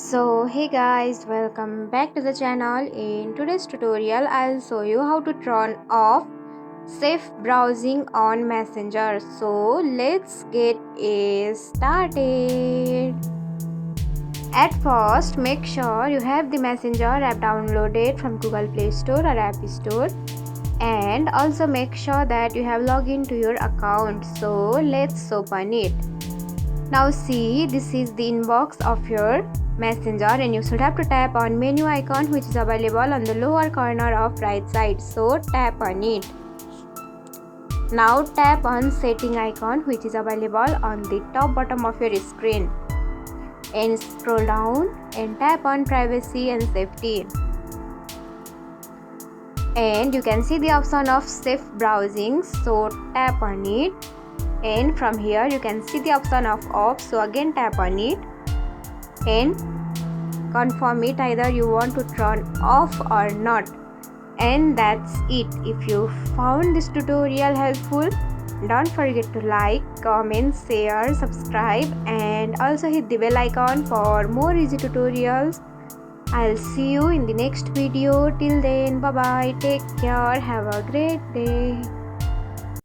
So hey guys, welcome back to the channel. In today's tutorial I'll show you how to turn off safe browsing on Messenger. So let's get it started. At first, make sure you have the Messenger app downloaded from Google Play Store or App Store, and also make sure that you have logged into your account. So let's open it. Now see, this is the inbox of your Messenger, and you should have to tap on menu icon which is available on the lower corner of right side. So tap on it. Now tap on setting icon which is available on the top bottom of your screen, and scroll down and tap on privacy and safety, and you can see the option of safe browsing. So tap on it, and from here you can see the option of off. So again tap on it and confirm it, either you want to turn off or not. And that's it. If you found this tutorial helpful, don't forget to like, comment, share, subscribe, and also hit the bell icon for more easy tutorials. I'll see you in the next video. Till then, bye bye, take care, have a great day.